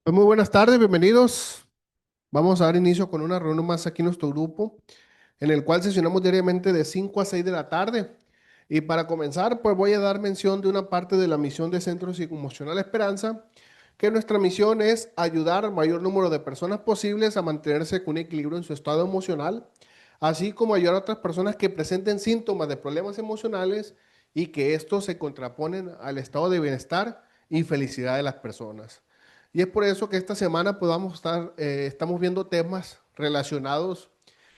Pues muy buenas tardes, bienvenidos. Vamos a dar inicio con una reunión más aquí en nuestro grupo, en el cual sesionamos diariamente de 5 a 6 de la tarde. Y para comenzar, pues voy a dar mención de una parte de la misión de Centro Psicoemocional Esperanza, que nuestra misión es ayudar al mayor número de personas posibles a mantenerse con equilibrio en su estado emocional, así como ayudar a otras personas que presenten síntomas de problemas emocionales y que estos se contraponen al estado de bienestar y felicidad de las personas. Y es por eso que esta semana estamos viendo temas relacionados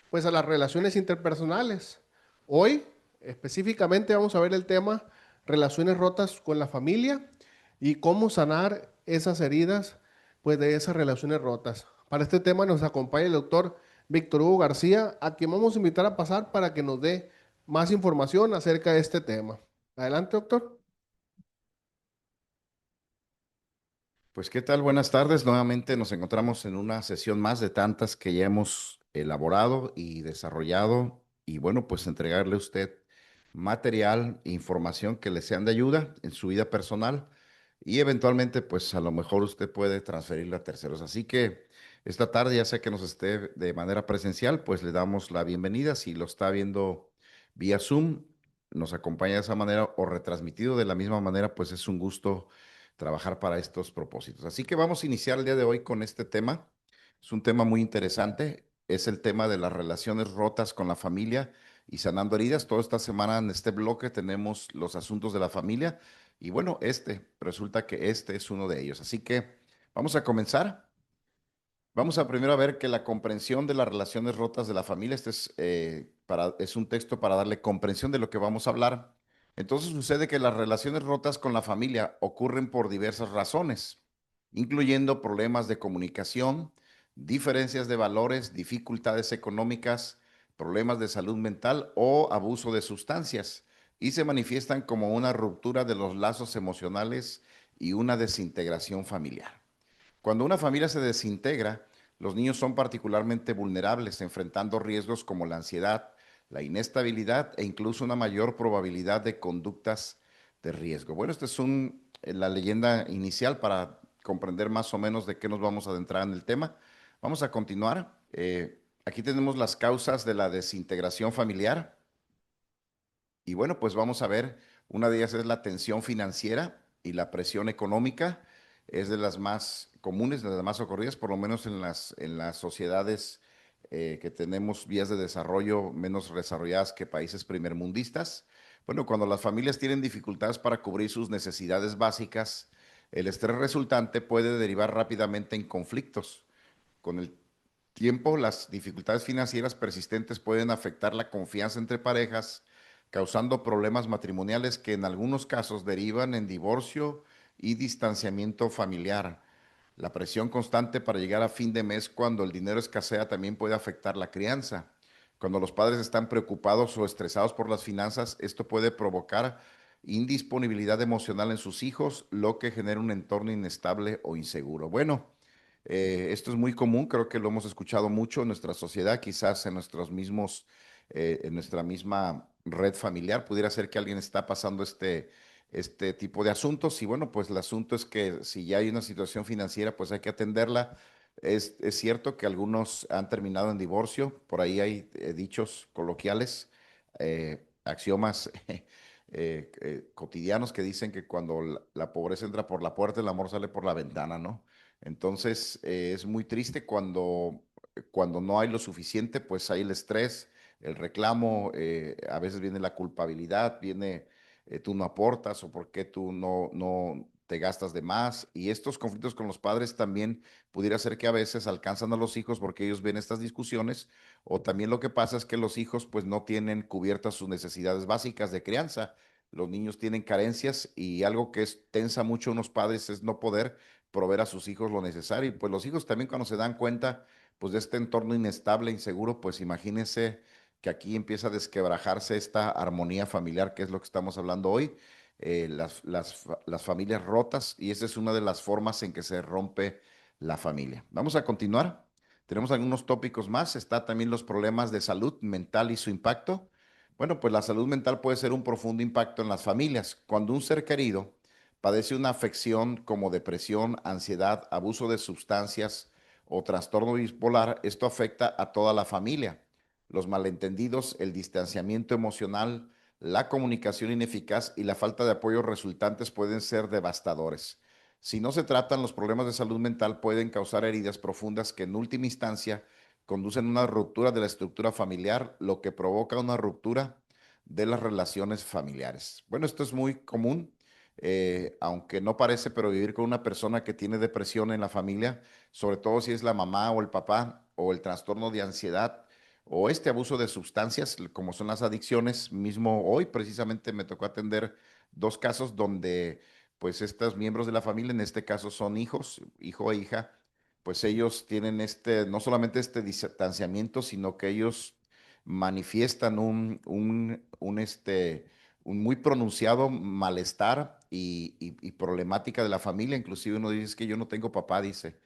pues a las relaciones interpersonales. Hoy específicamente vamos a ver el tema relaciones rotas con la familia y cómo sanar esas heridas pues de esas relaciones rotas. Para este tema nos acompaña el doctor Víctor Hugo García, a quien vamos a invitar a pasar para que nos dé más información acerca de este tema. Adelante, doctor. Pues qué tal, buenas tardes. Nuevamente nos encontramos en una sesión más de tantas que ya hemos elaborado y desarrollado y bueno, pues entregarle a usted material, información que le sean de ayuda en su vida personal y eventualmente pues a lo mejor usted puede transferirla a terceros. Así que esta tarde, ya sea que nos esté de manera presencial, pues le damos la bienvenida. Si lo está viendo vía Zoom, nos acompaña de esa manera o retransmitido de la misma manera, pues es un gusto trabajar para estos propósitos. Así que vamos a iniciar el día de hoy con este tema. Es un tema muy interesante. Es el tema de las relaciones rotas con la familia y sanando heridas. Toda esta semana en este bloque tenemos los asuntos de la familia y bueno, resulta que este es uno de ellos. Así que vamos a comenzar. Vamos a primero a ver que la comprensión de las relaciones rotas de la familia, es un texto para darle comprensión de lo que vamos a hablar. Entonces sucede que las relaciones rotas con la familia ocurren por diversas razones, incluyendo problemas de comunicación, diferencias de valores, dificultades económicas, problemas de salud mental o abuso de sustancias, y se manifiestan como una ruptura de los lazos emocionales y una desintegración familiar. Cuando una familia se desintegra, los niños son particularmente vulnerables, enfrentando riesgos como la ansiedad, la inestabilidad e incluso una mayor probabilidad de conductas de riesgo. Bueno, esta es la leyenda inicial para comprender más o menos de qué nos vamos a adentrar en el tema. Vamos a continuar. Aquí tenemos las causas de la desintegración familiar. Y bueno, pues vamos a ver, una de ellas es la tensión financiera y la presión económica. Es de las más comunes, de las más ocurridas, por lo menos en las sociedades que tenemos vías de desarrollo menos desarrolladas que países primermundistas. Bueno, cuando las familias tienen dificultades para cubrir sus necesidades básicas, el estrés resultante puede derivar rápidamente en conflictos. Con el tiempo, las dificultades financieras persistentes pueden afectar la confianza entre parejas, causando problemas matrimoniales que en algunos casos derivan en divorcio y distanciamiento familiar. La presión constante para llegar a fin de mes cuando el dinero escasea también puede afectar la crianza. Cuando los padres están preocupados o estresados por las finanzas, esto puede provocar indisponibilidad emocional en sus hijos, lo que genera un entorno inestable o inseguro. Bueno, esto es muy común, creo que lo hemos escuchado mucho en nuestra sociedad, quizás en nuestra misma red familiar, pudiera ser que alguien está pasando este tipo de asuntos. Y bueno, pues el asunto es que si ya hay una situación financiera, pues hay que atenderla. Es cierto que algunos han terminado en divorcio, por ahí hay dichos coloquiales, axiomas cotidianos que dicen que cuando la pobreza entra por la puerta, el amor sale por la ventana, ¿no? Entonces, es muy triste cuando no hay lo suficiente, pues hay el estrés, el reclamo, a veces viene la culpabilidad, viene tú no aportas o por qué tú no te gastas de más. Y estos conflictos con los padres también pudiera ser que a veces alcanzan a los hijos porque ellos ven estas discusiones, o también lo que pasa es que los hijos pues no tienen cubiertas sus necesidades básicas de crianza. Los niños tienen carencias y algo que tensa mucho a unos padres es no poder proveer a sus hijos lo necesario. Y pues los hijos también cuando se dan cuenta pues de este entorno inestable, inseguro, pues imagínense que aquí empieza a desquebrajarse esta armonía familiar, que es lo que estamos hablando hoy, las familias rotas, y esa es una de las formas en que se rompe la familia. Vamos a continuar. Tenemos algunos tópicos más. Está también los problemas de salud mental y su impacto. Bueno, pues la salud mental puede ser un profundo impacto en las familias. Cuando un ser querido padece una afección como depresión, ansiedad, abuso de sustancias o trastorno bipolar, esto afecta a toda la familia. Los malentendidos, el distanciamiento emocional, la comunicación ineficaz y la falta de apoyo resultantes pueden ser devastadores. Si no se tratan, los problemas de salud mental pueden causar heridas profundas que en última instancia conducen a una ruptura de la estructura familiar, lo que provoca una ruptura de las relaciones familiares. Bueno, esto es muy común, aunque no parece, pero vivir con una persona que tiene depresión en la familia, sobre todo si es la mamá o el papá, o el trastorno de ansiedad, o este abuso de sustancias, como son las adicciones, mismo hoy precisamente me tocó atender dos casos donde pues estos miembros de la familia, en este caso son hijos, hijo e hija, pues ellos tienen no solamente este distanciamiento, sino que ellos manifiestan un muy pronunciado malestar y problemática de la familia. Inclusive uno dice: "Es que yo no tengo papá", dice.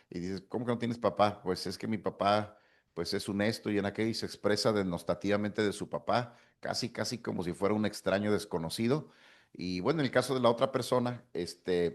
Y dices: "¿Cómo que no tienes papá?". Pues es que mi papá, pues es un esto y en aquello, y se expresa denostativamente de su papá, casi, casi como si fuera un extraño desconocido. Y bueno, en el caso de la otra persona, que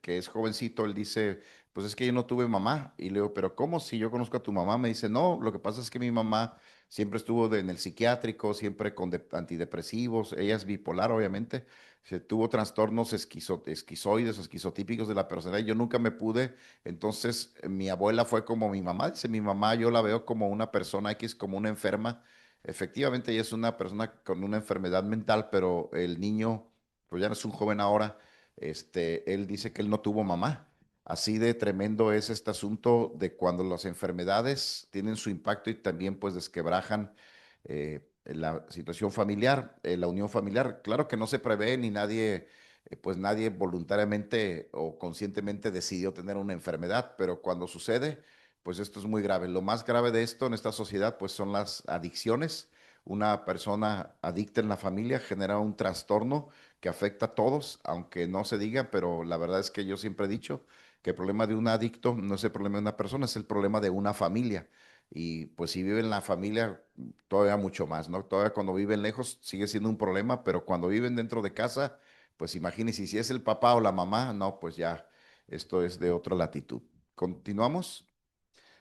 es jovencito, él dice: "Pues es que yo no tuve mamá". Y le digo: "¿Pero cómo? Si yo conozco a tu mamá". Me dice: "No, lo que pasa es que mi mamá siempre estuvo en el psiquiátrico, siempre con antidepresivos, ella es bipolar, obviamente, se tuvo trastornos esquizoides o esquizotípicos de la personalidad, y yo nunca me pude, entonces mi abuela fue como mi mamá". Dice: "Mi mamá yo la veo como una persona X, como una enferma". Efectivamente, ella es una persona con una enfermedad mental, pero el niño, pues ya no es un joven ahora, él dice que él no tuvo mamá. Así de tremendo es este asunto de cuando las enfermedades tienen su impacto y también pues desquebrajan la situación familiar, la unión familiar. Claro que no se prevé ni nadie, pues nadie voluntariamente o conscientemente decidió tener una enfermedad, pero cuando sucede, pues esto es muy grave. Lo más grave de esto en esta sociedad pues son las adicciones. Una persona adicta en la familia genera un trastorno que afecta a todos, aunque no se diga, pero la verdad es que yo siempre he dicho que el problema de un adicto no es el problema de una persona, es el problema de una familia. Y pues si vive en la familia, todavía mucho más, ¿no? Todavía cuando viven lejos sigue siendo un problema, pero cuando viven dentro de casa, pues imagínense, si es el papá o la mamá, no, pues ya esto es de otra latitud. Continuamos.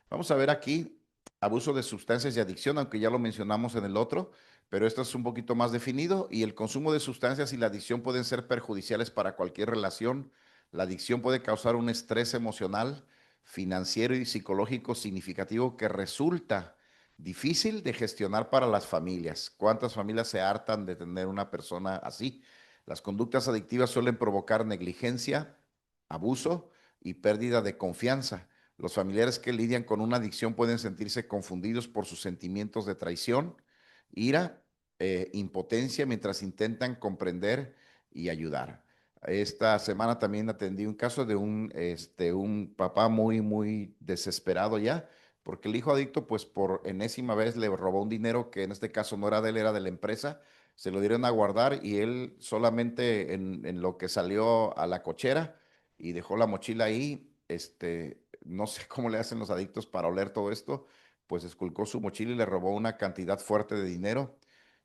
Vamos a ver aquí abuso de sustancias y adicción, aunque ya lo mencionamos en el otro, pero esto es un poquito más definido, y el consumo de sustancias y la adicción pueden ser perjudiciales para cualquier relación. La adicción puede causar un estrés emocional, financiero y psicológico significativo que resulta difícil de gestionar para las familias. ¿Cuántas familias se hartan de tener una persona así? Las conductas adictivas suelen provocar negligencia, abuso y pérdida de confianza. Los familiares que lidian con una adicción pueden sentirse confundidos por sus sentimientos de traición, ira, impotencia, mientras intentan comprender y ayudar. Esta semana también atendí un caso de un papá muy, muy desesperado ya, porque el hijo adicto, pues por enésima vez le robó un dinero que en este caso no era de él, era de la empresa. Se lo dieron a guardar y él solamente en lo que salió a la cochera y dejó la mochila ahí, no sé cómo le hacen los adictos para oler todo esto, pues esculcó su mochila y le robó una cantidad fuerte de dinero.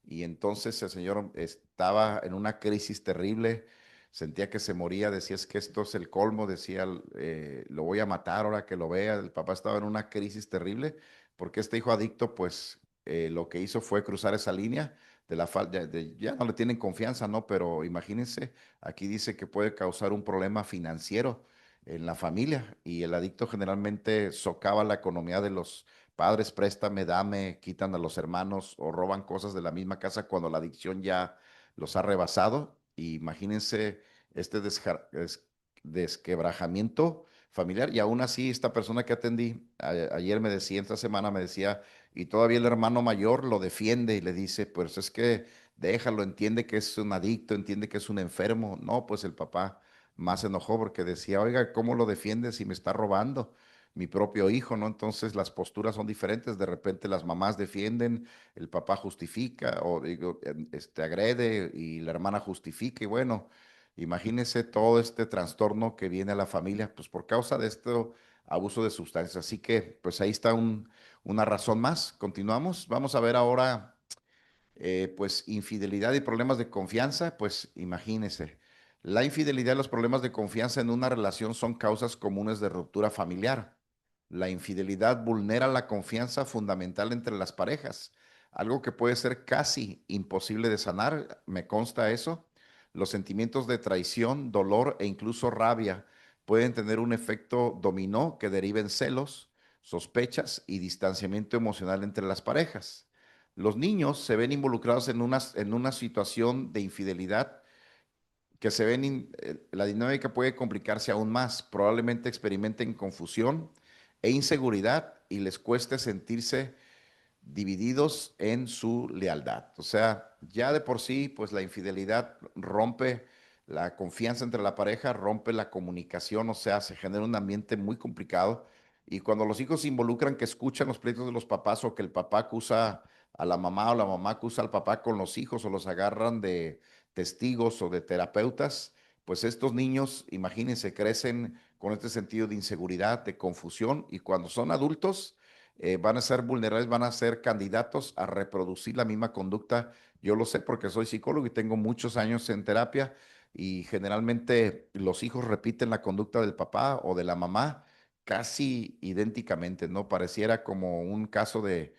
Y entonces el señor estaba en una crisis terrible, sentía que se moría, decía: "Es que esto es el colmo", decía: "Lo voy a matar ahora que lo vea". El papá estaba en una crisis terrible porque este hijo adicto, pues lo que hizo fue cruzar esa línea de la falta, ya no le tienen confianza, ¿no? Pero imagínense, aquí dice que puede causar un problema financiero en la familia, y el adicto generalmente socava la economía de los padres: "Préstame, dame", quitan a los hermanos o roban cosas de la misma casa cuando la adicción ya los ha rebasado. Y imagínense este desquebrajamiento familiar. Y aún así, esta persona que atendí ayer me decía, esta semana me decía, y todavía el hermano mayor lo defiende y le dice: "Pues es que déjalo, entiende que es un adicto, entiende que es un enfermo". No, pues el papá más se enojó porque decía: "Oiga, ¿cómo lo defiende si me está robando mi propio hijo?", ¿no? Entonces las posturas son diferentes. De repente las mamás defienden, el papá justifica o digo, agrede y la hermana justifica. Y bueno, imagínese todo este trastorno que viene a la familia, pues por causa de este abuso de sustancias. Así que pues ahí está una razón más. Continuamos. Vamos a ver ahora pues infidelidad y problemas de confianza, pues imagínese. La infidelidad y los problemas de confianza en una relación son causas comunes de ruptura familiar. La infidelidad vulnera la confianza fundamental entre las parejas, algo que puede ser casi imposible de sanar, me consta eso. Los sentimientos de traición, dolor e incluso rabia pueden tener un efecto dominó que deriva en celos, sospechas y distanciamiento emocional entre las parejas. Los niños se ven involucrados en una situación de infidelidad que la dinámica puede complicarse aún más. Probablemente experimenten confusión e inseguridad y les cueste sentirse divididos en su lealtad. O sea, ya de por sí, pues la infidelidad rompe la confianza entre la pareja, rompe la comunicación, o sea, se genera un ambiente muy complicado. Y cuando los hijos se involucran, que escuchan los pleitos de los papás o que el papá acusa a la mamá o la mamá acusa al papá con los hijos o los agarran de testigos o de terapeutas, pues estos niños, imagínense, crecen con este sentido de inseguridad, de confusión y cuando son adultos, van a ser vulnerables, van a ser candidatos a reproducir la misma conducta. Yo lo sé porque soy psicólogo y tengo muchos años en terapia y generalmente los hijos repiten la conducta del papá o de la mamá casi idénticamente, ¿no? Pareciera como un caso de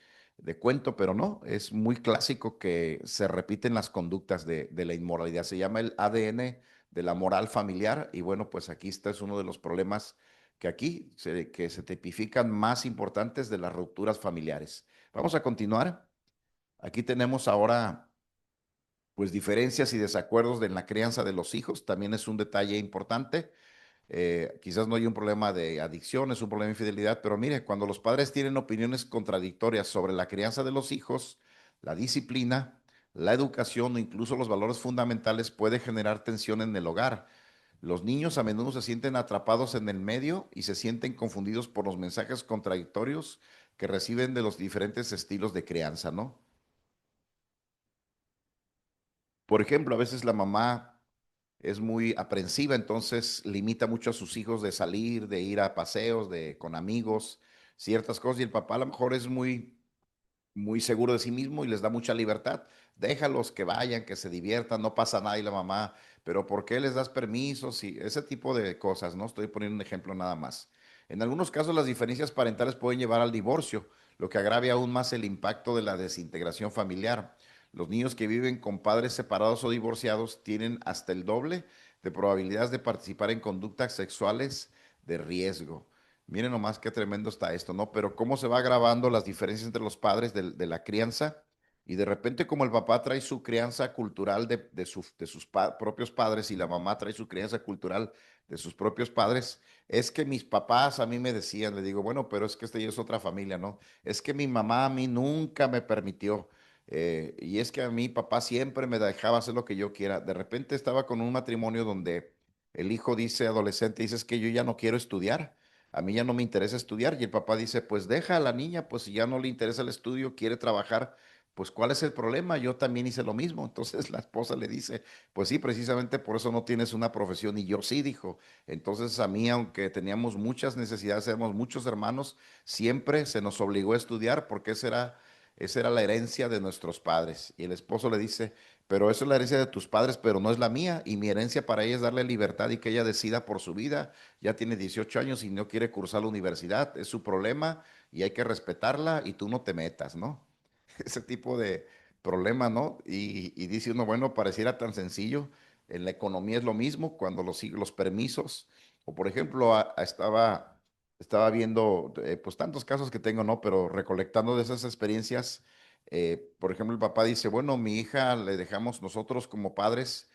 cuento, pero no, es muy clásico que se repiten las conductas de la inmoralidad. Se llama el ADN de la moral familiar y bueno, pues aquí está es uno de los problemas que se tipifican más importantes de las rupturas familiares. Vamos a continuar. Aquí tenemos ahora, pues, diferencias y desacuerdos en la crianza de los hijos. También es un detalle importante. Quizás no hay un problema de adicción, es un problema de infidelidad, pero mire, cuando los padres tienen opiniones contradictorias sobre la crianza de los hijos, la disciplina, la educación o incluso los valores fundamentales puede generar tensión en el hogar. Los niños a menudo se sienten atrapados en el medio y se sienten confundidos por los mensajes contradictorios que reciben de los diferentes estilos de crianza, ¿no? Por ejemplo, a veces la mamá es muy aprensiva, entonces limita mucho a sus hijos de salir, de ir a paseos, con amigos, ciertas cosas, y el papá a lo mejor es muy seguro de sí mismo y les da mucha libertad. Déjalos que vayan, que se diviertan, no pasa nada y la mamá, pero ¿por qué les das permisos? Y ese tipo de cosas, ¿no? Estoy poniendo un ejemplo nada más. En algunos casos las diferencias parentales pueden llevar al divorcio, lo que agravia aún más el impacto de la desintegración familiar. Los niños que viven con padres separados o divorciados tienen hasta el doble de probabilidades de participar en conductas sexuales de riesgo. Miren nomás qué tremendo está esto, ¿no? Pero cómo se va agravando las diferencias entre los padres de la crianza y de repente como el papá trae su crianza cultural de sus propios padres y la mamá trae su crianza cultural de sus propios padres, es que mis papás a mí me decían, le digo, bueno, pero es que esta ya es otra familia, ¿no? Es que mi mamá a mí nunca me permitió. Y es que a mi papá siempre me dejaba hacer lo que yo quiera. De repente estaba con un matrimonio donde el hijo dice, adolescente, dice, es que yo ya no quiero estudiar, a mí ya no me interesa estudiar. Y el papá dice, pues deja a la niña, pues si ya no le interesa el estudio, quiere trabajar, pues ¿cuál es el problema? Yo también hice lo mismo. Entonces la esposa le dice, pues sí, precisamente por eso no tienes una profesión. Y yo sí, dijo. Entonces a mí, aunque teníamos muchas necesidades, éramos muchos hermanos, siempre se nos obligó a estudiar porque esa era la herencia de nuestros padres. Y el esposo le dice, pero eso es la herencia de tus padres, pero no es la mía. Y mi herencia para ella es darle libertad y que ella decida por su vida. Ya tiene 18 años y no quiere cursar la universidad. Es su problema y hay que respetarla y tú no te metas, ¿no? Ese tipo de problema, ¿no? Y dice uno, bueno, pareciera tan sencillo. En la economía es lo mismo, cuando los permisos, o por ejemplo, estaba viendo, pues tantos casos que tengo, ¿no? Pero recolectando de esas experiencias, por ejemplo, el papá dice, bueno, mi hija le dejamos nosotros como padres.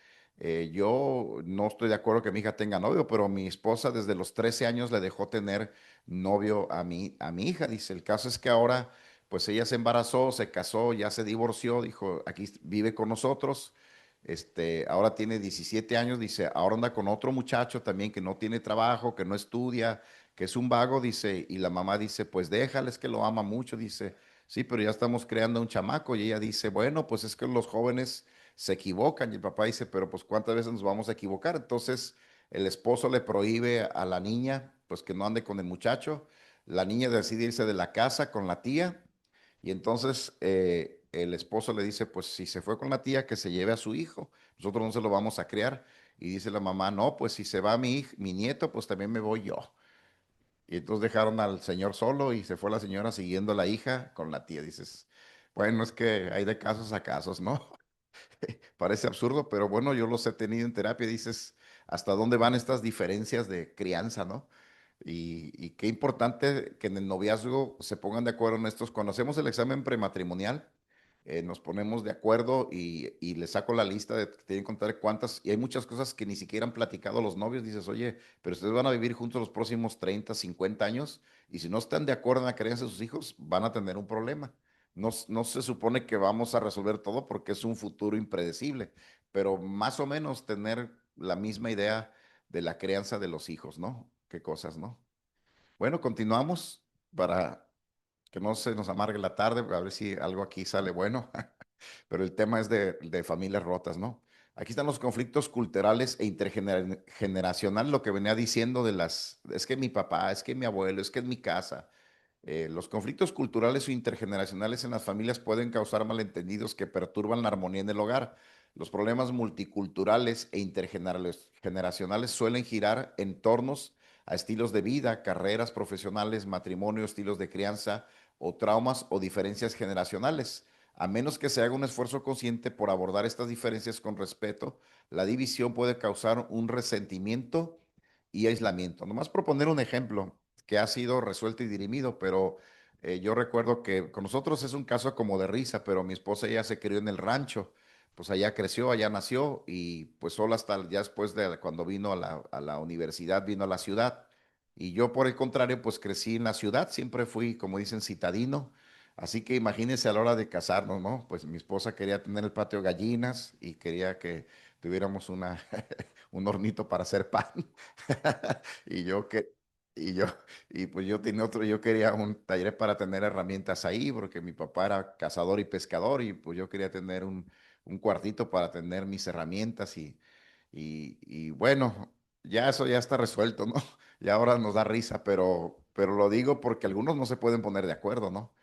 Yo no estoy de acuerdo que mi hija tenga novio, pero mi esposa desde los 13 años le dejó tener novio a mi hija. Dice, el caso es que ahora pues ella se embarazó, se casó, ya se divorció, dijo, aquí vive con nosotros, ahora tiene 17 años, dice, ahora anda con otro muchacho también que no tiene trabajo, que no estudia, que es un vago, dice, y la mamá dice, pues déjales que lo ama mucho, dice, sí, pero ya estamos creando un chamaco, y ella dice, bueno, pues es que los jóvenes se equivocan, y el papá dice, pero pues ¿cuántas veces nos vamos a equivocar? Entonces el esposo le prohíbe a la niña, pues que no ande con el muchacho, la niña decide irse de la casa con la tía, y entonces el esposo le dice, pues si se fue con la tía, que se lleve a su hijo, nosotros no se lo vamos a criar. Y dice la mamá, no, pues si se va mi nieto, pues también me voy yo. Y entonces dejaron al señor solo y se fue la señora siguiendo a la hija con la tía. Dices, bueno, es que hay de casos a casos, ¿no? Parece absurdo, pero bueno, yo los he tenido en terapia. Dices, ¿hasta dónde van estas diferencias de crianza, no? Y qué importante que en el noviazgo se pongan de acuerdo en estos. Cuando hacemos el examen prematrimonial, nos ponemos de acuerdo y le saco la lista de que tienen que contar cuántas, y hay muchas cosas que ni siquiera han platicado los novios. Dices, oye, pero ustedes van a vivir juntos los próximos 30, 50 años, y si no están de acuerdo en la crianza de sus hijos, van a tener un problema. No, no se supone que vamos a resolver todo porque es un futuro impredecible, pero más o menos tener la misma idea de la crianza de los hijos, ¿no? Qué cosas, ¿no? Bueno, continuamos para que no se nos amargue la tarde, a ver si algo aquí sale bueno, pero el tema es de familias rotas, ¿no? Aquí están los conflictos culturales e intergeneracional, lo que venía diciendo de es que mi papá, es que mi abuelo, es que es mi casa. Los conflictos culturales o intergeneracionales en las familias pueden causar malentendidos que perturban la armonía en el hogar. Los problemas multiculturales e intergeneracionales suelen girar en tornos a estilos de vida, carreras profesionales, matrimonio, estilos de crianza o traumas o diferencias generacionales. A menos que se haga un esfuerzo consciente por abordar estas diferencias con respeto, la división puede causar un resentimiento y aislamiento. Nomás proponer un ejemplo que ha sido resuelto y dirimido, pero yo recuerdo que con nosotros es un caso como de risa, pero mi esposa ya se crió en el rancho, pues allá creció, allá nació y pues solo hasta ya después de cuando vino a la universidad, vino a la ciudad. Y yo por el contrario, pues crecí en la ciudad, siempre fui, como dicen, citadino. Así que imagínense a la hora de casarnos, ¿no? Pues mi esposa quería tener el patio de gallinas y quería que tuviéramos un hornito para hacer pan. Y yo que, y yo, y pues yo tenía otro, yo quería un taller para tener herramientas ahí, porque mi papá era cazador y pescador, y pues yo quería tener un cuartito para tener mis herramientas y bueno, ya eso ya está resuelto, ¿no? Y ahora nos da risa, pero lo digo porque algunos no se pueden poner de acuerdo, ¿no?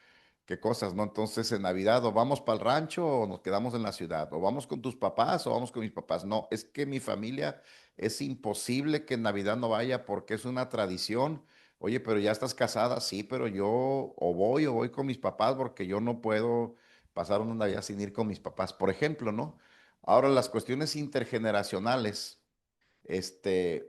Qué cosas, ¿no? Entonces en Navidad o vamos para el rancho o nos quedamos en la ciudad, o vamos con tus papás o vamos con mis papás. No, es que mi familia es imposible que en Navidad no vaya porque es una tradición. Oye, pero ya estás casada, sí, pero yo o voy con mis papás porque yo no puedo pasar una Navidad sin ir con mis papás, por ejemplo, ¿no? Ahora las cuestiones intergeneracionales.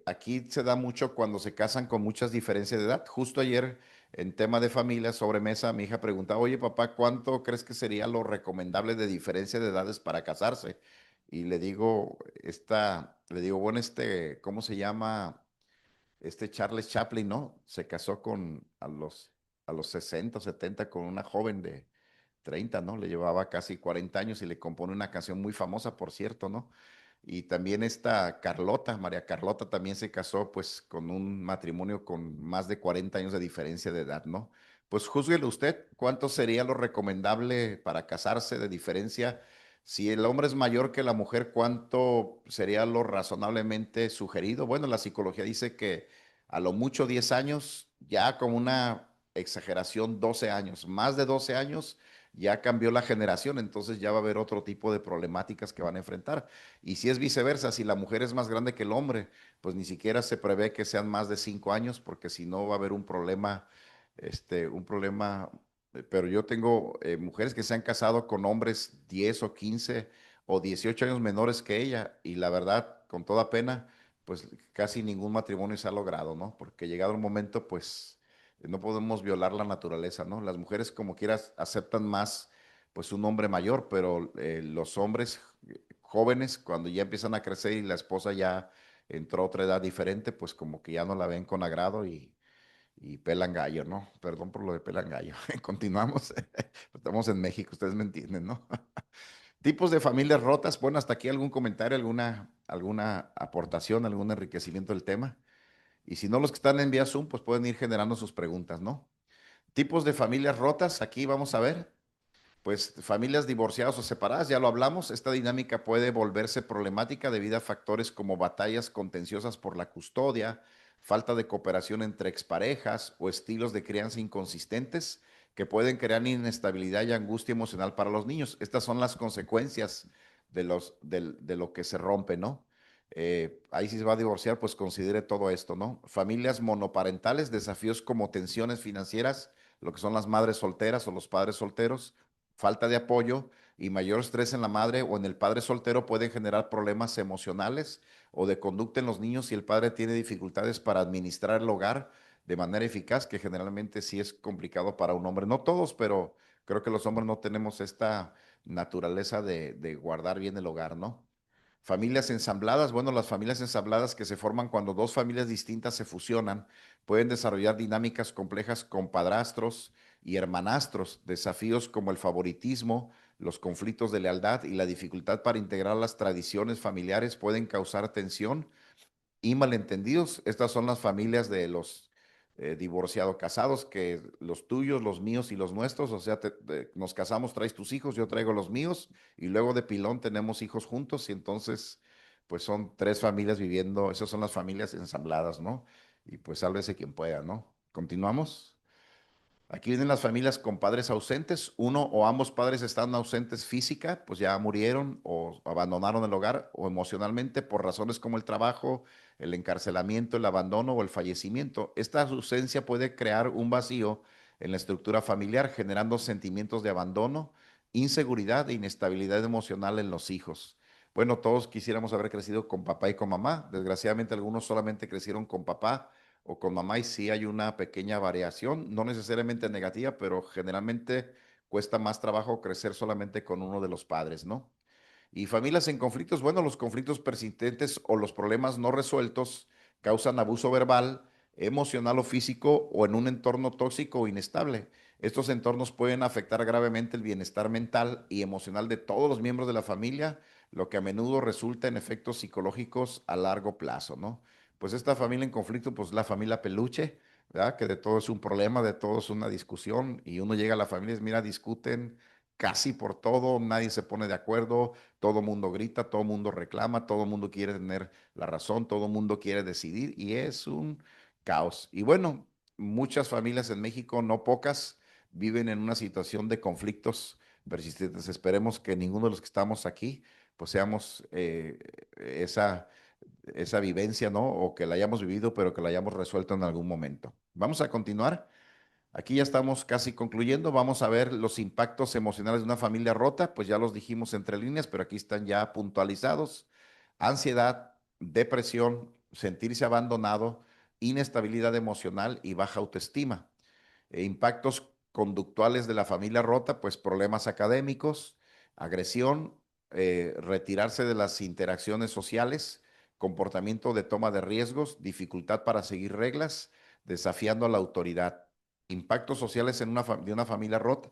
Aquí se da mucho cuando se casan con muchas diferencias de edad. Justo ayer, en tema de familia, sobremesa, mi hija preguntaba, oye, papá, ¿cuánto crees que sería lo recomendable de diferencia de edades para casarse? Y le digo, bueno, ¿cómo se llama? Charles Chaplin, ¿no? Se casó a los 60 o 70 con una joven de 30, ¿no? Le llevaba casi 40 años y le compone una canción muy famosa, por cierto, ¿no? Y también esta Carlota, María Carlota, también se casó pues con un matrimonio con más de 40 años de diferencia de edad, ¿no? Pues júzguelo usted, ¿cuánto sería lo recomendable para casarse de diferencia? Si el hombre es mayor que la mujer, ¿cuánto sería lo razonablemente sugerido? Bueno, la psicología dice que a lo mucho 10 años, ya con una exageración 12 años, más de 12 años, ya cambió la generación, entonces ya va a haber otro tipo de problemáticas que van a enfrentar. Y si es viceversa, si la mujer es más grande que el hombre, pues ni siquiera se prevé que sean más de 5 años, porque si no va a haber un problema. Pero yo tengo mujeres que se han casado con hombres 10 o 15 o 18 años menores que ella, y la verdad, con toda pena, pues casi ningún matrimonio se ha logrado, ¿no? Porque llegado un momento, pues no podemos violar la naturaleza, ¿no? Las mujeres como quieras aceptan más, pues un hombre mayor, pero los hombres jóvenes, cuando ya empiezan a crecer y la esposa ya entró a otra edad diferente, pues como que ya no la ven con agrado y pelan gallo, ¿no? Perdón por lo de pelan gallo. Continuamos. Estamos en México, ustedes me entienden, ¿no? Tipos de familias rotas. Bueno, hasta aquí algún comentario, alguna aportación, algún enriquecimiento del tema. Y si no, los que están en vía Zoom, pues pueden ir generando sus preguntas, ¿no? Tipos de familias rotas. Aquí vamos a ver. Pues familias divorciadas o separadas, ya lo hablamos, esta dinámica puede volverse problemática debido a factores como batallas contenciosas por la custodia, falta de cooperación entre exparejas o estilos de crianza inconsistentes que pueden crear inestabilidad y angustia emocional para los niños. Estas son las consecuencias de lo que se rompe, ¿no? Ahí si se va a divorciar, pues considere todo esto, ¿no? Familias monoparentales, desafíos como tensiones financieras, lo que son las madres solteras o los padres solteros, falta de apoyo y mayor estrés en la madre o en el padre soltero pueden generar problemas emocionales o de conducta en los niños si el padre tiene dificultades para administrar el hogar de manera eficaz, que generalmente sí es complicado para un hombre. No todos, pero creo que los hombres no tenemos esta naturaleza de guardar bien el hogar, ¿no? Familias ensambladas, bueno, las familias ensambladas que se forman cuando dos familias distintas se fusionan pueden desarrollar dinámicas complejas con padrastros y hermanastros, desafíos como el favoritismo, los conflictos de lealtad y la dificultad para integrar las tradiciones familiares pueden causar tensión y malentendidos. Estas son las familias de los divorciados casados, que los tuyos, los míos y los nuestros, o sea, nos casamos, traes tus hijos, yo traigo los míos, y luego de pilón tenemos hijos juntos, y entonces, pues son tres familias viviendo, esas son las familias ensambladas, ¿no? Y pues sálvese quien pueda, ¿no? Continuamos. Aquí vienen las familias con padres ausentes. Uno o ambos padres están ausentes física, pues ya murieron o abandonaron el hogar, o emocionalmente por razones como el trabajo, el encarcelamiento, el abandono o el fallecimiento. Esta ausencia puede crear un vacío en la estructura familiar, generando sentimientos de abandono, inseguridad e inestabilidad emocional en los hijos. Bueno, todos quisiéramos haber crecido con papá y con mamá. Desgraciadamente, algunos solamente crecieron con papá o con mamá y sí hay una pequeña variación, no necesariamente negativa, pero generalmente cuesta más trabajo crecer solamente con uno de los padres, ¿no? Y familias en conflictos, bueno, los conflictos persistentes o los problemas no resueltos causan abuso verbal, emocional o físico o en un entorno tóxico o inestable. Estos entornos pueden afectar gravemente el bienestar mental y emocional de todos los miembros de la familia, lo que a menudo resulta en efectos psicológicos a largo plazo, ¿no? Pues esta familia en conflicto, pues la familia peluche, ¿verdad? Que de todo es un problema, de todo es una discusión y uno llega a la familia y dice, mira, discuten casi por todo, nadie se pone de acuerdo, todo mundo grita, todo mundo reclama, todo mundo quiere tener la razón, todo mundo quiere decidir y es un caos. Y bueno, muchas familias en México, no pocas, viven en una situación de conflictos persistentes. Esperemos que ninguno de los que estamos aquí, pues seamos esa vivencia, ¿no? O que la hayamos vivido, pero que la hayamos resuelto en algún momento. Vamos a continuar. Aquí ya estamos casi concluyendo. Vamos a ver los impactos emocionales de una familia rota, pues ya los dijimos entre líneas, pero aquí están ya puntualizados. Ansiedad, depresión, sentirse abandonado, inestabilidad emocional y baja autoestima. Impactos conductuales de la familia rota, pues problemas académicos, agresión, retirarse de las interacciones sociales, comportamiento de toma de riesgos, dificultad para seguir reglas, desafiando a la autoridad. Impactos sociales de una familia rota.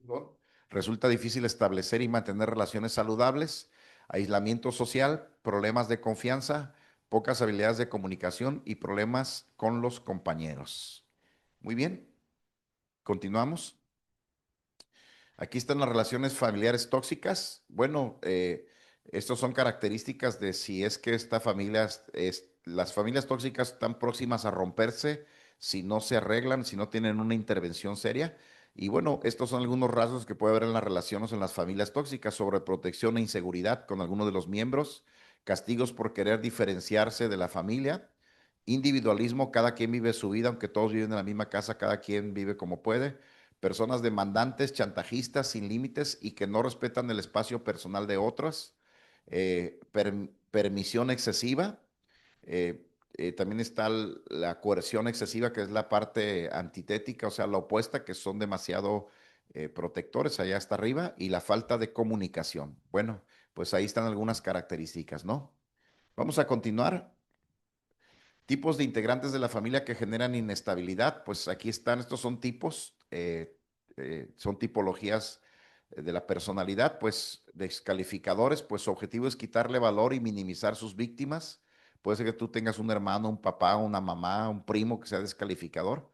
¿No? Resulta difícil establecer y mantener relaciones saludables, aislamiento social, problemas de confianza, pocas habilidades de comunicación y problemas con los compañeros. Muy bien, continuamos. Aquí están las relaciones familiares tóxicas. Bueno, estas son características de si es que esta familia, las familias tóxicas están próximas a romperse si no se arreglan, si no tienen una intervención seria. Y bueno, estos son algunos rasgos que puede haber en las relaciones en las familias tóxicas: sobreprotección e inseguridad con alguno de los miembros, castigos por querer diferenciarse de la familia, individualismo, cada quien vive su vida, aunque todos viven en la misma casa, cada quien vive como puede, personas demandantes, chantajistas, sin límites y que no respetan el espacio personal de otros, permisión excesiva, también está la coerción excesiva, que es la parte antitética, o sea, la opuesta, que son demasiado protectores allá hasta arriba, y la falta de comunicación. Bueno, pues ahí están algunas características, ¿no? Vamos a continuar. Tipos de integrantes de la familia que generan inestabilidad, pues aquí están, estos son tipos, son tipologías de la personalidad, pues descalificadores, pues su objetivo es quitarle valor y minimizar sus víctimas. Puede ser que tú tengas un hermano, un papá, una mamá, un primo que sea descalificador.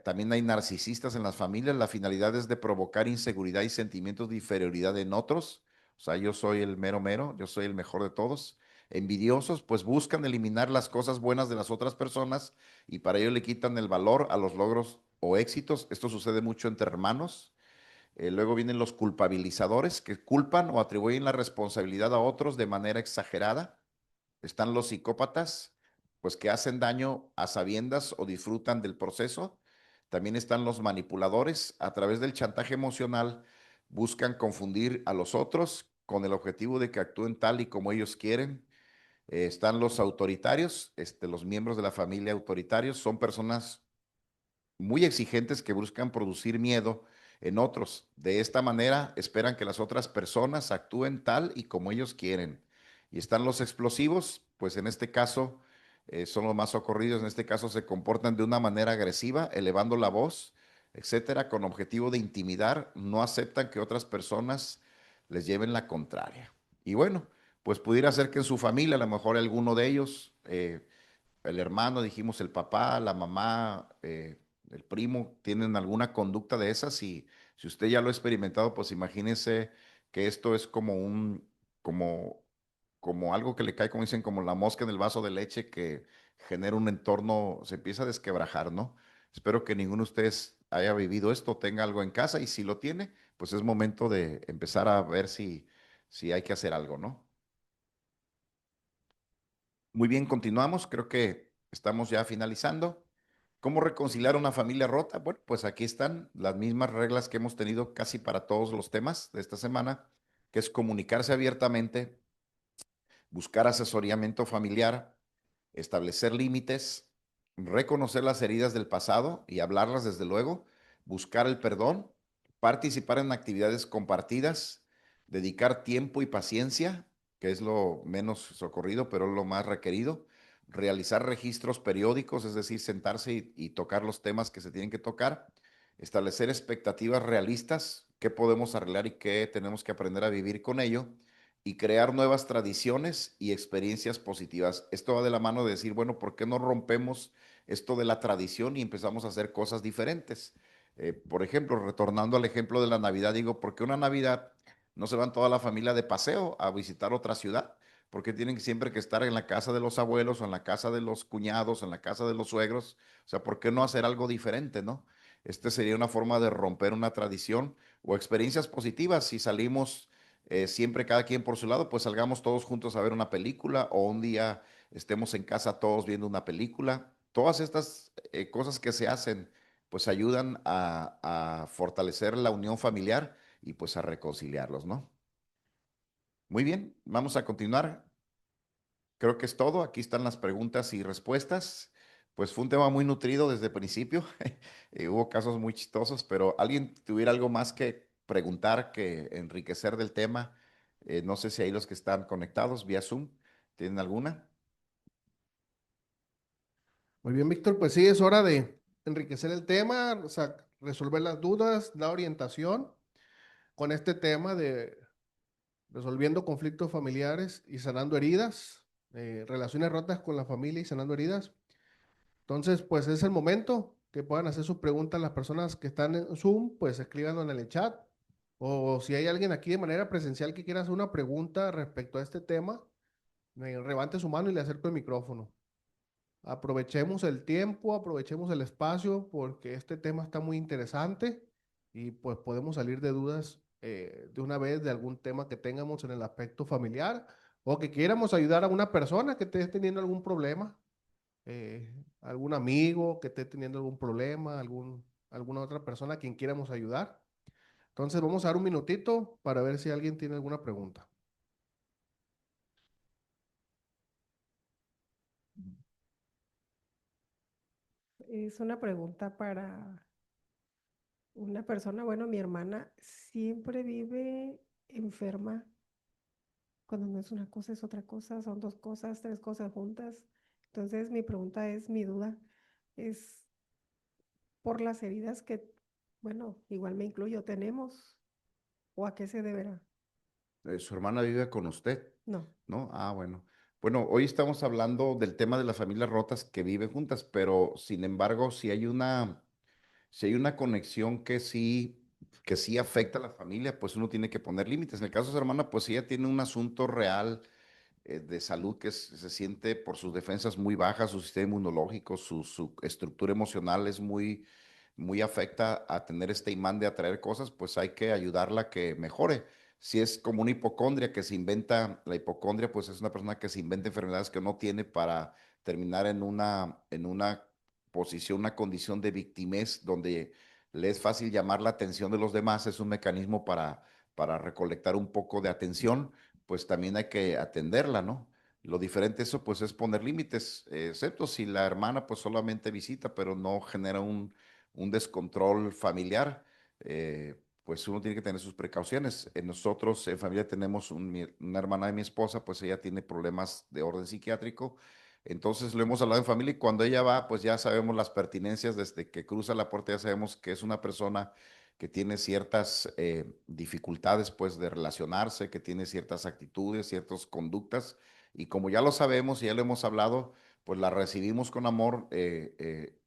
También hay narcisistas en las familias. La finalidad es de provocar inseguridad y sentimientos de inferioridad en otros. O sea, yo soy el mero mero, yo soy el mejor de todos. Envidiosos, pues buscan eliminar las cosas buenas de las otras personas y para ello le quitan el valor a los logros o éxitos. Esto sucede mucho entre hermanos. Luego vienen los culpabilizadores que culpan o atribuyen la responsabilidad a otros de manera exagerada. Están los psicópatas, pues que hacen daño a sabiendas o disfrutan del proceso. También están los manipuladores, a través del chantaje emocional, buscan confundir a los otros con el objetivo de que actúen tal y como ellos quieren. Están los autoritarios, los miembros de la familia autoritarios, son personas muy exigentes que buscan producir miedo en otros. De esta manera esperan que las otras personas actúen tal y como ellos quieren. Y están los explosivos, pues en este caso son los más socorridos, en este caso se comportan de una manera agresiva, elevando la voz, etcétera, con objetivo de intimidar, no aceptan que otras personas les lleven la contraria. Y bueno, pues pudiera ser que en su familia, a lo mejor alguno de ellos, el hermano, dijimos, el papá, la mamá, el primo, tienen alguna conducta de esas y si usted ya lo ha experimentado, pues imagínese que esto es como, como algo que le cae, como dicen, como la mosca en el vaso de leche que genera un entorno, se empieza a desquebrajar, ¿no? Espero que ninguno de ustedes haya vivido esto, tenga algo en casa y si lo tiene, pues es momento de empezar a ver si hay que hacer algo, ¿no? Muy bien, continuamos. Creo que estamos ya finalizando. ¿Cómo reconciliar una familia rota? Bueno, pues aquí están las mismas reglas que hemos tenido casi para todos los temas de esta semana, que es comunicarse abiertamente, buscar asesoramiento familiar, establecer límites, reconocer las heridas del pasado y hablarlas desde luego, buscar el perdón, participar en actividades compartidas, dedicar tiempo y paciencia, que es lo menos socorrido, pero lo más requerido, realizar registros periódicos, es decir, sentarse y tocar los temas que se tienen que tocar, establecer expectativas realistas, qué podemos arreglar y qué tenemos que aprender a vivir con ello, y crear nuevas tradiciones y experiencias positivas. Esto va de la mano de decir, bueno, ¿por qué no rompemos esto de la tradición y empezamos a hacer cosas diferentes? Por ejemplo, retornando al ejemplo de la Navidad, digo, ¿por qué una Navidad no se van toda la familia de paseo a visitar otra ciudad? ¿Por qué tienen siempre que estar en la casa de los abuelos o en la casa de los cuñados, en la casa de los suegros? O sea, ¿por qué no hacer algo diferente, no? Este sería una forma de romper una tradición o experiencias positivas. Si salimos siempre cada quien por su lado, pues salgamos todos juntos a ver una película o un día estemos en casa todos viendo una película. Todas estas cosas que se hacen, pues ayudan a fortalecer la unión familiar y pues a reconciliarlos, ¿no? Muy bien, vamos a continuar. Creo que es todo. Aquí están las preguntas y respuestas. Pues fue un tema muy nutrido desde el principio. Hubo casos muy chistosos, pero alguien tuviera algo más que preguntar, que enriquecer del tema. No sé si ahí los que están conectados vía Zoom tienen alguna. Muy bien, Víctor, pues sí, es hora de enriquecer el tema, o sea, resolver las dudas, dar orientación con este tema de resolviendo conflictos familiares y sanando heridas, relaciones rotas con la familia y sanando heridas. Entonces, pues es el momento que puedan hacer sus preguntas las personas que están en Zoom, pues escríbanlo en el chat. O si hay alguien aquí de manera presencial que quiera hacer una pregunta respecto a este tema, levante su mano y le acerco el micrófono. Aprovechemos el tiempo, aprovechemos el espacio, porque este tema está muy interesante y pues podemos salir de dudas de una vez de algún tema que tengamos en el aspecto familiar o que quieramos ayudar a una persona que esté teniendo algún problema, algún amigo que esté teniendo algún problema, alguna otra persona a quien quieramos ayudar. Entonces vamos a dar un minutito para ver si alguien tiene alguna pregunta. Es una pregunta para una persona. Bueno, mi hermana siempre vive enferma. Cuando no es una cosa, es otra cosa. Son dos cosas, tres cosas juntas. Entonces, mi pregunta es, mi duda es por las heridas que, bueno, igual me incluyo, tenemos o a qué se deberá. Su hermana vive con usted, No. ¿no? Ah, bueno. Bueno, hoy estamos hablando del tema de las familias rotas que viven juntas, pero sin embargo, si hay una conexión que sí afecta a la familia, pues uno tiene que poner límites. En el caso de su hermana, pues ella tiene un asunto real de salud que se siente por sus defensas muy bajas, su sistema inmunológico, su estructura emocional es muy muy afecta a tener este imán de atraer cosas, pues hay que ayudarla a que mejore. Si es como una hipocondria que se inventa, la hipocondria pues es una persona que se inventa enfermedades que no tiene para terminar en una posición, una condición de victimez donde le es fácil llamar la atención de los demás, es un mecanismo para recolectar un poco de atención, pues también hay que atenderla, ¿no? Lo diferente eso pues es poner límites, excepto si la hermana pues solamente visita, pero no genera un descontrol familiar, pues uno tiene que tener sus precauciones. Nosotros en familia tenemos una hermana de mi esposa, pues ella tiene problemas de orden psiquiátrico, entonces lo hemos hablado en familia y cuando ella va, pues ya sabemos las pertinencias, desde que cruza la puerta ya sabemos que es una persona que tiene ciertas dificultades pues de relacionarse, que tiene ciertas actitudes, ciertas conductas, y como ya lo sabemos y ya lo hemos hablado, pues la recibimos con amor,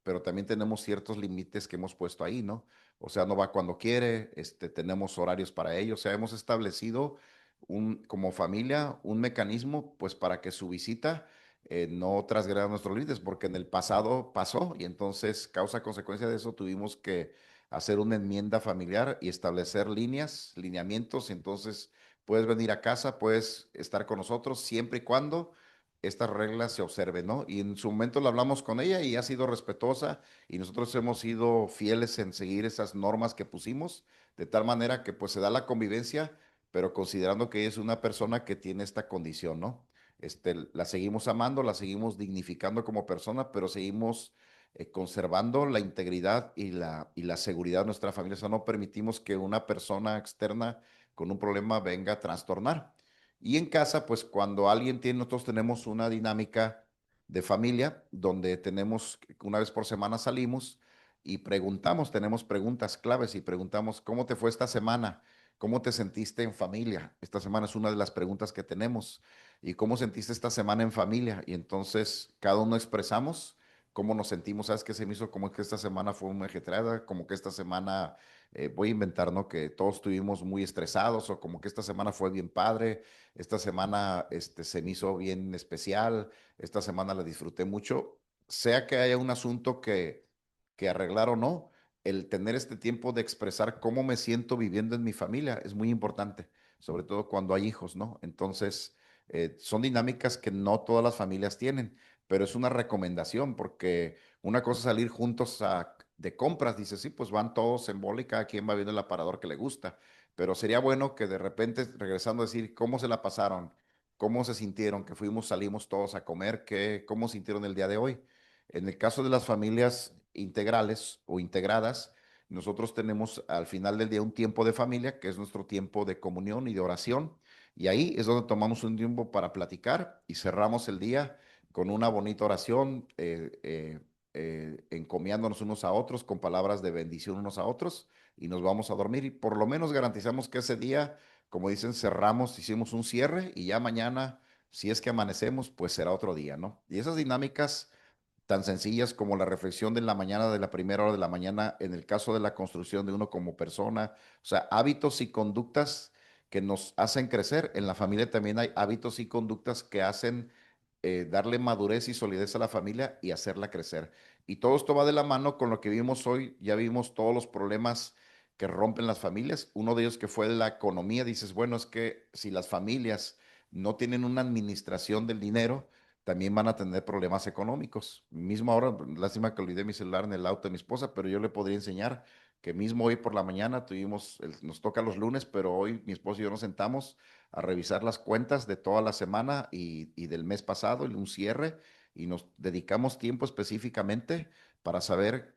pero también tenemos ciertos límites que hemos puesto ahí, ¿no? O sea, no va cuando quiere, tenemos horarios para ello, o sea, hemos establecido como familia un mecanismo pues para que su visita no transgreda nuestros límites, porque en el pasado pasó y entonces, causa consecuencia de eso, tuvimos que hacer una enmienda familiar y establecer líneas, lineamientos. Entonces, puedes venir a casa, puedes estar con nosotros siempre y cuando estas reglas se observen, ¿no? Y en su momento lo hablamos con ella y ha sido respetuosa y nosotros hemos sido fieles en seguir esas normas que pusimos, de tal manera que pues se da la convivencia, pero considerando que ella es una persona que tiene esta condición, ¿no? La seguimos amando, la seguimos dignificando como persona, pero seguimos conservando la integridad y la seguridad de nuestra familia. O sea, no permitimos que una persona externa con un problema venga a trastornar. Y en casa, pues cuando alguien tiene, nosotros tenemos una dinámica de familia donde tenemos, una vez por semana salimos y preguntamos, tenemos preguntas claves y preguntamos, ¿cómo te fue esta semana? ¿Cómo te sentiste en familia? Esta semana es una de las preguntas que tenemos. ¿Y cómo sentiste esta semana en familia? Y entonces cada uno expresamos cómo nos sentimos. ¿Sabes qué se me hizo? Como que esta semana fue muy ajetreada, como que esta semana, voy a inventar, ¿no? Que todos estuvimos muy estresados o como que esta semana fue bien padre, esta semana se me hizo bien especial, esta semana la disfruté mucho. Sea que haya un asunto que arreglar o no, el tener este tiempo de expresar cómo me siento viviendo en mi familia es muy importante, sobre todo cuando hay hijos, ¿no? Entonces, son dinámicas que no todas las familias tienen, pero es una recomendación porque una cosa es salir juntos de compras, dice, sí, pues van todos en bola y cada quien va viendo el aparador que le gusta, pero sería bueno que de repente regresando a decir cómo se la pasaron, cómo se sintieron, que fuimos, salimos todos a comer, cómo sintieron el día de hoy. En el caso de las familias integrales o integradas, nosotros tenemos al final del día un tiempo de familia, que es nuestro tiempo de comunión y de oración, y ahí es donde tomamos un tiempo para platicar y cerramos el día con una bonita oración, encomiándonos unos a otros, con palabras de bendición unos a otros, y nos vamos a dormir. Y por lo menos garantizamos que ese día, como dicen, cerramos, hicimos un cierre, y ya mañana, si es que amanecemos, pues será otro día, ¿no? Y esas dinámicas tan sencillas como la reflexión de la mañana, de la primera hora de la mañana, en el caso de la construcción de uno como persona, o sea, hábitos y conductas que nos hacen crecer. En la familia también hay hábitos y conductas que hacen darle madurez y solidez a la familia y hacerla crecer. Y todo esto va de la mano con lo que vimos hoy. Ya vimos todos los problemas que rompen las familias. Uno de ellos que fue la economía. Dices, bueno, es que si las familias no tienen una administración del dinero, también van a tener problemas económicos. Mismo ahora, lástima que olvidé mi celular en el auto de mi esposa, pero yo le podría enseñar que mismo hoy por la mañana tuvimos, nos toca los lunes, pero hoy mi esposo y yo nos sentamos a revisar las cuentas de toda la semana y del mes pasado, y un cierre, y nos dedicamos tiempo específicamente para saber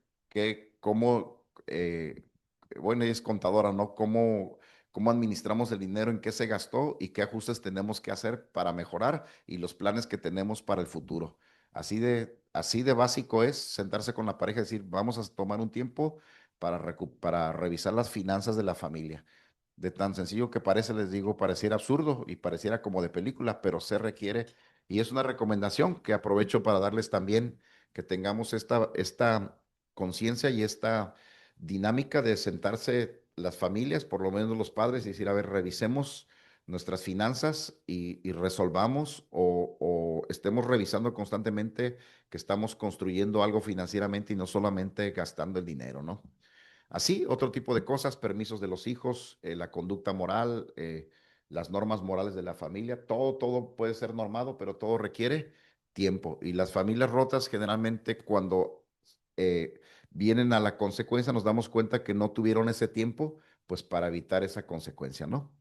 cómo, bueno, ella es contadora, ¿no? Cómo administramos el dinero, en qué se gastó y qué ajustes tenemos que hacer para mejorar y los planes que tenemos para el futuro. Así de básico es sentarse con la pareja y decir, vamos a tomar un tiempo para revisar las finanzas de la familia. De tan sencillo que parece, les digo, pareciera absurdo y pareciera como de película, pero se requiere. Y es una recomendación que aprovecho para darles también, que tengamos esta conciencia y esta dinámica de sentarse las familias, por lo menos los padres, y decir, a ver, revisemos nuestras finanzas y resolvamos o estemos revisando constantemente que estamos construyendo algo financieramente y no solamente gastando el dinero, ¿no? Así, otro tipo de cosas, permisos de los hijos, la conducta moral, las normas morales de la familia, todo puede ser normado, pero todo requiere tiempo. Y las familias rotas generalmente cuando eh, vienen a la consecuencia nos damos cuenta que no tuvieron ese tiempo, pues para evitar esa consecuencia, ¿no?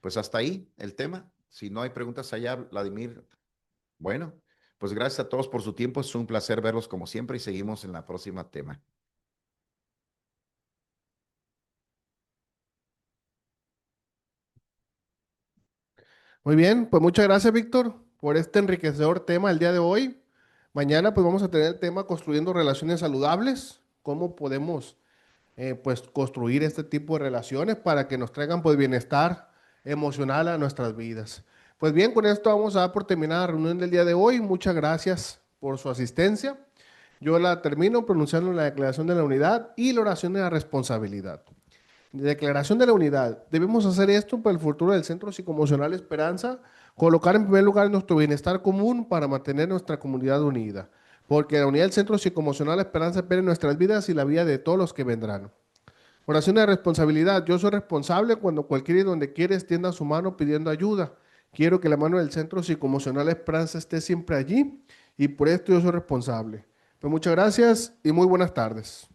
Pues hasta ahí el tema. Si no hay preguntas allá, Vladimir, bueno, pues gracias a todos por su tiempo. Es un placer verlos como siempre y seguimos en la próxima tema. Muy bien, pues muchas gracias, Víctor, por este enriquecedor tema el día de hoy. Mañana pues vamos a tener el tema construyendo relaciones saludables, cómo podemos pues construir este tipo de relaciones para que nos traigan pues bienestar emocional a nuestras vidas. Pues bien, con esto vamos a dar por terminada la reunión del día de hoy. Muchas gracias por su asistencia. Yo la termino pronunciando la declaración de la unidad y la oración de la responsabilidad. Declaración de la unidad. Debemos hacer esto para el futuro del Centro Psicoemocional Esperanza, colocar en primer lugar nuestro bienestar común para mantener nuestra comunidad unida, porque la unidad del Centro Psicoemocional Esperanza espera en nuestras vidas y la vida de todos los que vendrán. Oración de responsabilidad. Yo soy responsable cuando cualquiera y donde quiera extienda su mano pidiendo ayuda. Quiero que la mano del Centro Psicoemocional Esperanza esté siempre allí y por esto yo soy responsable. Pues muchas gracias y muy buenas tardes.